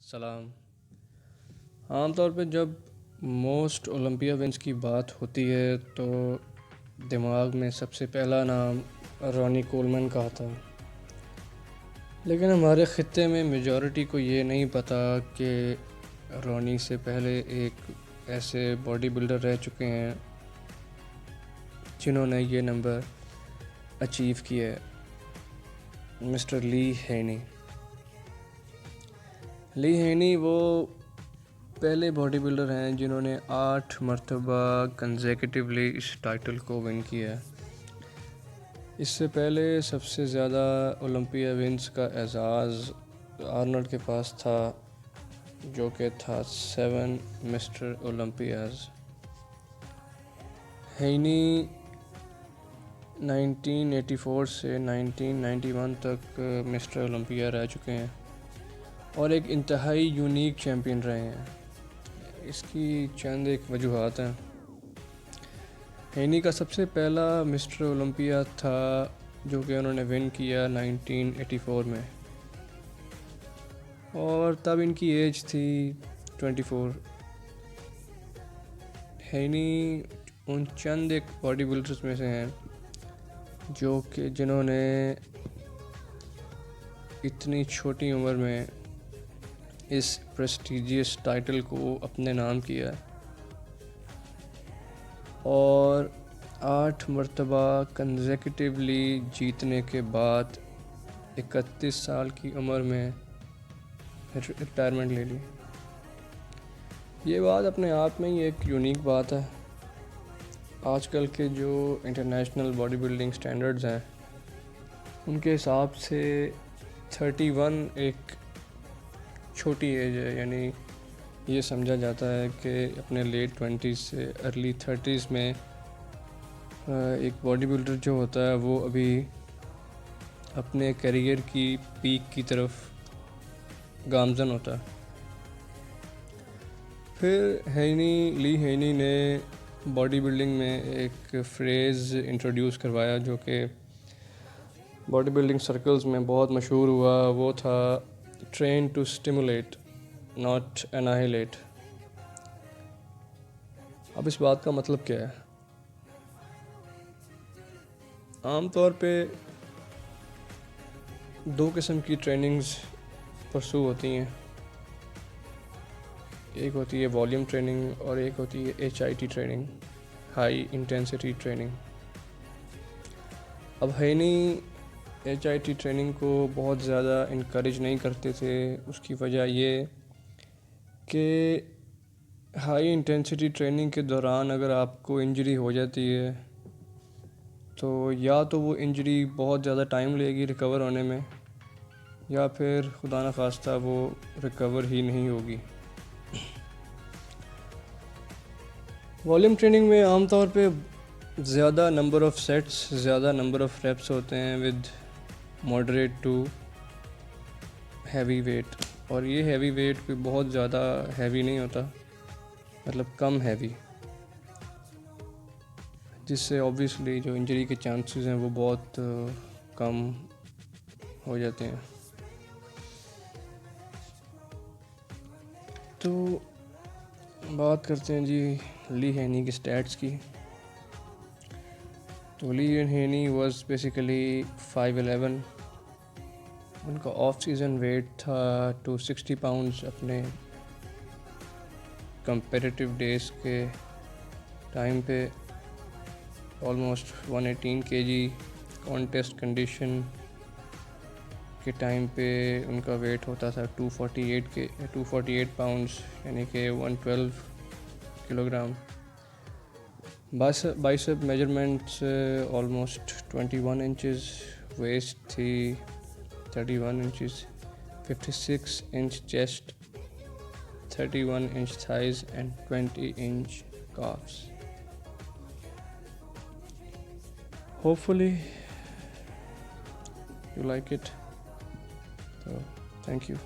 सलाम। आमतौर पे जब मोस्ट ओलंपिया विंस की बात होती है तो दिमाग में सबसे पहला नाम रॉनी कोलमैन का आता है, लेकिन हमारे ख़ित्ते में मेजॉरिटी को ये नहीं पता कि रॉनी से पहले एक ऐसे बॉडी बिल्डर रह चुके हैं जिन्होंने ये नंबर अचीव किया है, मिस्टर ली हेनी वो पहले बॉडी बिल्डर हैं जिन्होंने 8 मरतबा कंसेक्यूटिवली इस टाइटल को विन किया है। इससे पहले सबसे ज़्यादा ओलंपिया विंस का एजाज़ आर्नल्ड के पास था, जो कि था 7 मिस्टर ओलंपियाज। हेनी 1984 से 1991 तक मिस्टर ओलंपिया रह चुके हैं और एक इंतहाई यूनिक चैम्पियन रहे हैं। इसकी चंद एक वजूहात हैं। हेनी का सबसे पहला मिस्टर ओलंपिया था जो कि उन्होंने विन किया 1984 में, और तब इनकी एज थी 24। हेनी उन चंद एक बॉडी बिल्डर्स में से हैं जो कि जिन्होंने इतनी छोटी उम्र में इस प्रेस्टिजियस टाइटल को अपने नाम किया और 8 मरतबा कंसेक्यूटिवली जीतने के बाद 31 साल की उम्र में रिटायरमेंट ले ली। ये बात अपने आप में ही एक यूनिक बात है। आजकल के जो इंटरनेशनल बॉडी बिल्डिंग स्टैंडर्ड्स हैं उनके हिसाब से 31 एक छोटी एज है, यानी ये समझा जाता है कि अपने लेट 20s से अर्ली 30s में एक बॉडी बिल्डर जो होता है वो अभी अपने करियर की पीक की तरफ गामजन होता है। फिर ली हेनी ने बॉडी बिल्डिंग में एक फ्रेज़ इंट्रोड्यूस करवाया जो कि बॉडी बिल्डिंग सर्कल्स में बहुत मशहूर हुआ। वो था ट्रेन टू स्टिमुलेट नॉट एनाहिलेट। अब इस बात का मतलब क्या है? आमतौर पे 2 किस्म की ट्रेनिंग्स परसू होती हैं। एक होती है वॉल्यूम ट्रेनिंग और एक होती है HIT training, high intensity training. अब हेनी HIT ट्रेनिंग को बहुत ज़्यादा इनकरेज नहीं करते थे। उसकी वजह ये कि हाई इंटेंसिटी ट्रेनिंग के दौरान अगर आपको इंजरी हो जाती है तो या तो वो इंजरी बहुत ज़्यादा टाइम लेगी रिकवर होने में, या फिर खुदा न खास्ता वो रिकवर ही नहीं होगी। वॉल्यूम ट्रेनिंग में आमतौर पे ज़्यादा नंबर ऑफ़ सेट्स, ज़्यादा नंबर ऑफ़ रेप्स होते हैं with moderate to heavy weight, और ये हैवी वेट भी बहुत ज़्यादा हैवी नहीं होता, मतलब कम हैवी, जिससे ऑब्वियसली जो इंजरी के चांसेस हैं वो बहुत कम हो जाते हैं। तो बात करते हैं जी ली हेनी की स्टैट्स की। तो ली हेनी वाज बेसिकली 5'11". उनका ऑफ सीज़न वेट था 260 पाउंड्स अपने कंपेरेटिव डेज के टाइम पे, ऑलमोस्ट 118 kg कॉन्टेस्ट कंडीशन के टाइम पे उनका वेट होता था 248 पाउंड्स, यानी कि 112 kilogram. Bicep measurements almost 21 inches, waist थी 31 inches, 56 inch chest, 31 inch thighs and 20 inch calves. Hopefully you like it. So thank you.